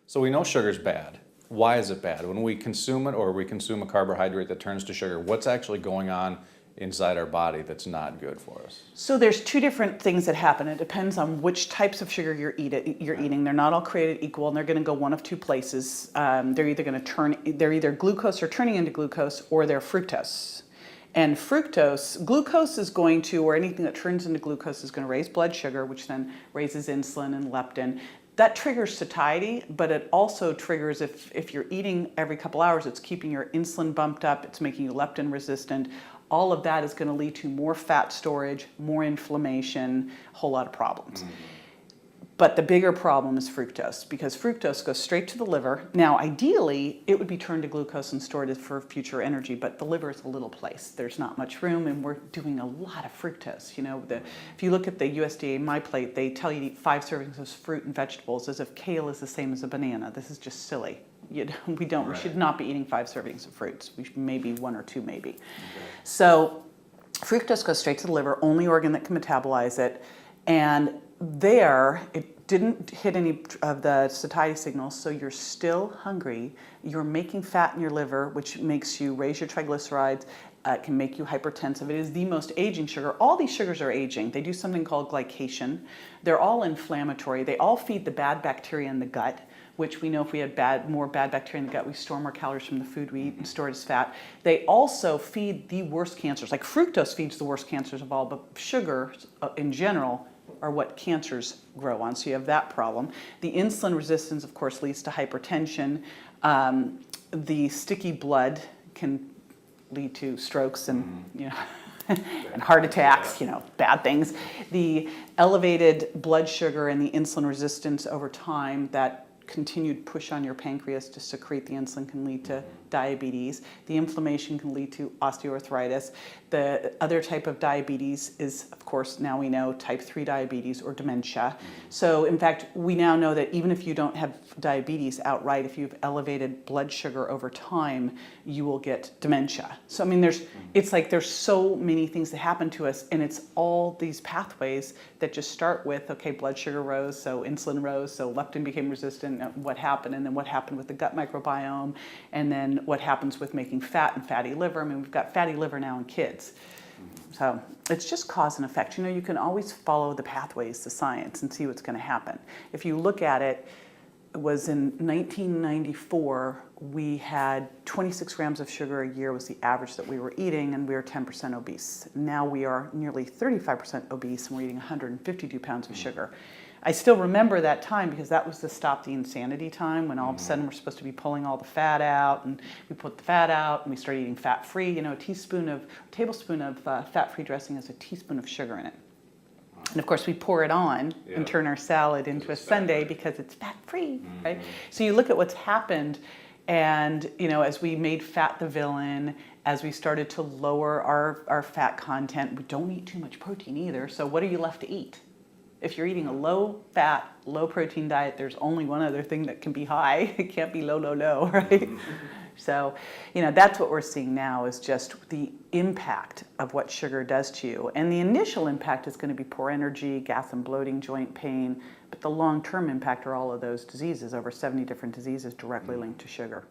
So we know sugar's bad. Why is it bad? When we consume it or we consume a carbohydrate that turns to sugar, what's actually going on inside our body that's not good for us? So there's two different things that happen. It depends on which types of sugar you're eating. They're not all created equal, and they're going to go one of two places. They're either glucose or turning into glucose, or they're fructose. And glucose is going to, or anything that turns into glucose is going to raise blood sugar, which then raises insulin and leptin. That triggers satiety, but it also triggers, if you're eating every couple hours, it's keeping your insulin bumped up, it's making you leptin resistant. All of that is going to lead to more fat storage, more inflammation, a whole lot of problems. But the bigger problem is fructose, because fructose goes straight to the liver. Now, ideally, it would be turned to glucose and stored for future energy, but the liver is a little place. There's not much room, and we're doing a lot of fructose. You know, if you look at the USDA MyPlate, they tell you to eat 5 servings of fruit and vegetables as if kale is the same as a banana. This is just silly. We should not be eating 5 servings of fruits. We should maybe 1 or 2, maybe. Okay. So fructose goes straight to the liver, only organ that can metabolize it, and it didn't hit any of the satiety signals, so you're still hungry. You're making fat in your liver, which makes you raise your triglycerides. It can make you hypertensive. It is the most aging sugar. All these sugars are aging. They do something called glycation. They're all inflammatory. They all feed the bad bacteria in the gut, which we know if we had more bad bacteria in the gut, we store more calories from the food we eat and store it as fat. They also feed the worst cancers. Like fructose feeds the worst cancers of all, but sugar in general are what cancers grow on, so you have that problem. The insulin resistance, of course, leads to hypertension. The sticky blood can lead to strokes and, and heart attacks, bad things. The elevated blood sugar and the insulin resistance over time, that continued push on your pancreas to secrete the insulin can lead to diabetes. The inflammation can lead to osteoarthritis. The other type of diabetes is, of course, now we know type 3 diabetes or dementia. So in fact, we now know that even if you don't have diabetes outright, if you've elevated blood sugar over time, you will get dementia. So I mean, there's so many things that happen to us, and it's all these pathways that just start with, okay, blood sugar rose, so insulin rose, so leptin became resistant, what happened, and then what happened with the gut microbiome, and then what happens with making fat and fatty liver. I mean, we've got fatty liver now in kids. So it's just cause and effect. You can always follow the pathways, the science, and see what's going to happen. If you look at it, it was in 1994, we had 26 grams of sugar a year was the average that we were eating, and we were 10% obese. Now we are nearly 35% obese, and we're eating 152 pounds of sugar. I still remember that time because that was the stop the insanity time, when all of a sudden we're supposed to be pulling all the fat out, and we put the fat out and we started eating fat-free. A tablespoon of fat-free dressing has a teaspoon of sugar in it. And of course we pour it on and turn our salad into a sundae because it's fat-free, right? So you look at what's happened, and as we made fat the villain, as we started to lower our fat content, we don't eat too much protein either. So what are you left to eat? If you're eating a low-fat, low-protein diet, there's only one other thing that can be high. It can't be low, right? So, that's what we're seeing now, is just the impact of what sugar does to you. And the initial impact is going to be poor energy, gas and bloating, joint pain. But the long-term impact are all of those diseases, over 70 different diseases directly linked to sugar.